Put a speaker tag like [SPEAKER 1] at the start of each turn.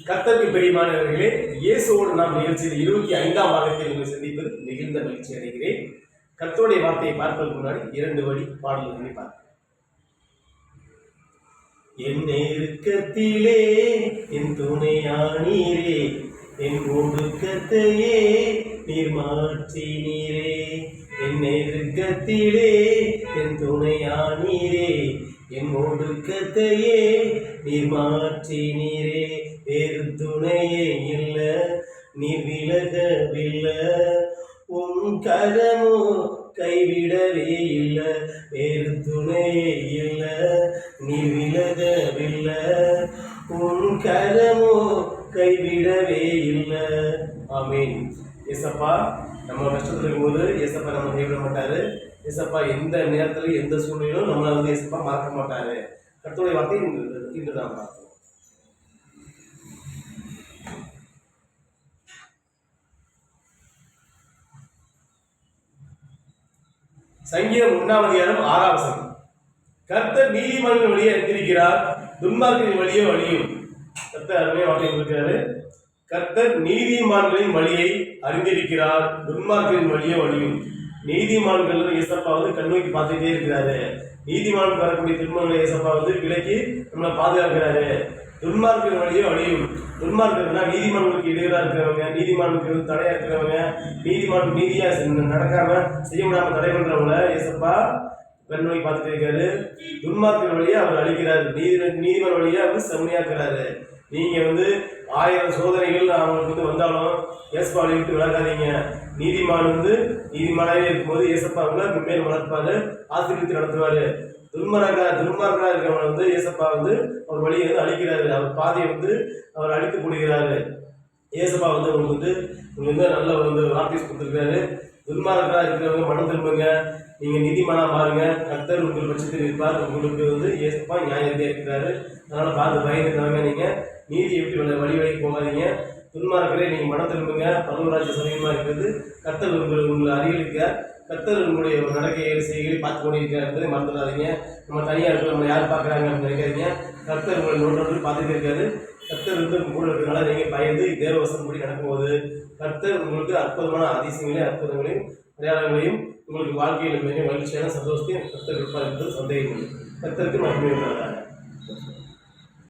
[SPEAKER 1] கர்த்தருக்கு பிரியமானவர்களே, இயேசுவோடு நாம் நிகழ்ச்சியில் 25ஆம் பாகத்தில் உங்களை சந்திப்பது மிகுந்த மகிழ்ச்சி அடைகிறேன். கர்த்தருடைய வார்த்தையை பார்ப்பதற்கு முன்னாடி 2 வழி பாடல்களை பார்ப்போம். என் நெருக்கத்திலே என் துணையானீரே, என் ஒடுக்கத்தையே நீர் மாற்றினீரே. என் நெருக்கத்திலே என் துணையானீரே, என் ஒடுக்கத்தையே நீர் மாற்றினீரே. வேறு துணையே இல்ல, நீ விலகவில்லை, உன் கரமோ கைவிடவே இல்ல. வேறு துணையே இல்ல, நீ விலகவில்லை, உன் கரமோ கைவிடவே இல்ல. ஆமீன். ஏசப்பா நம்ம கஷ்டத்தில் இருக்கும்போது ஏசப்பா நம்ம கைவிட மாட்டாரு. ஏசப்பா எந்த நேரத்திலும் எந்த சூழ்நிலையிலும் நம்மளை ஏசப்பா மறக்க மாட்டாரு. கர்த்தருடைய வார்த்தை இன்று தான் பார்ப்போம். சங்கீதம் 1:6. கர்த்தர் நீதிமான்கள் வழியே அறிந்திருக்கிறார், துன்மார்க்கரின் வழியே வழியும். கர்த்தர் அருமையா வார்த்தை கொடுக்கிறாரு. கர்த்தர் நீதிமான்களின் வழியை அறிந்திருக்கிறார், துன்மார்க்கரின் வழியே வழியும். நீதிமான்கள் ஏசப்பா கண்ணோக்கி பார்த்துட்டே இருக்கிறாரு. நீதிமான் வரக்கூடிய துன்பங்களை ஏசப்பா விலக்கி நம்மளை பாதுகாக்கிறாரு. துன்மார்க்கரின் வழியே வழியும். துன்மார்க்கர்னா நீதிமான்களுக்கு இடையூறா இருக்கிறவங்க, நீதிமானுக்கு தடையா இருக்கிறவங்க, நீதிமான் நீதியா நடக்காம செய்ய விடாம தடை பண்றவங்கள ஏசப்பா கண்ணோக்கி பார்த்துட்டு இருக்காரு. துன்மார்க்கர் வழியா அவர் அழிக்கிறாரு, நீதிமான் வழியா அவர் செம்மையாக்குறாரு. நீங்க 1000 சோதனைகள் அவங்களுக்கு வந்தாலும் ஏசப்பா விட்டு விளக்காதீங்க. நீதிமான் நீதிமானாவே இருக்கும்போது ஏசப்பா மேல் வளர்ப்பாரு, ஆசீர்வதித்து நடத்துவாரு. துன்மார்க்கா இருக்கிறவங்க ஏசப்பா அவர் வழியை அழிக்கிறாரு, அவர் பாதையை அவர் அழித்து போடுகிறாரு. ஏசப்பா உங்களுக்கு நல்ல வார்த்தை கொடுத்துருக்காரு. துன்மார்க்கா இருக்கிறவங்க மனம் திரும்புங்க, நீங்க நீதிமானா பாருங்க, கர்த்தர் உங்கள் பட்சத்தில் இருப்பார். உங்களுக்கு ஏசப்பா நியாயத்தே இருக்கிறாரு. அதனால பார்த்து பயந்துக்காங்க, நீங்க நீதியை விட்டு வழி போகாதீங்க. துன்மார்க்கரே நீங்க மனம் திரும்புங்க, பரலோகராஜ்ய சமீபமா இருக்கிறது. கர்த்தர் உங்களை அறிவிக்க, கர்த்தர் உங்களுடைய நடக்கையை செய்களை பார்த்து கொண்டிருக்கிறார் என்பதை மறந்துடாதீங்க. நம்ம தனியாக இருக்கிற நம்ம யார் பார்க்குறாங்க அப்படின்னு நினைக்காதீங்க. கர்த்தர் உங்களை நோட்டு பார்த்துட்டு இருக்காரு. கர்த்தர் கூட இருக்கிறனால நீங்கள் பயந்து தேவவசம் கூடி நடக்கும்போது கர்த்தர் உங்களுக்கு அற்புதமான அதிசயங்களையும் அற்புதங்களையும் அடையாளங்களையும் உங்களுக்கு வாழ்க்கையில் மிக மகிழ்ச்சியான சந்தோஷத்தையும் கர்த்தர் இருப்பார் என்பது சந்தேகம். கர்த்தருக்கு மகிமை உண்டாக.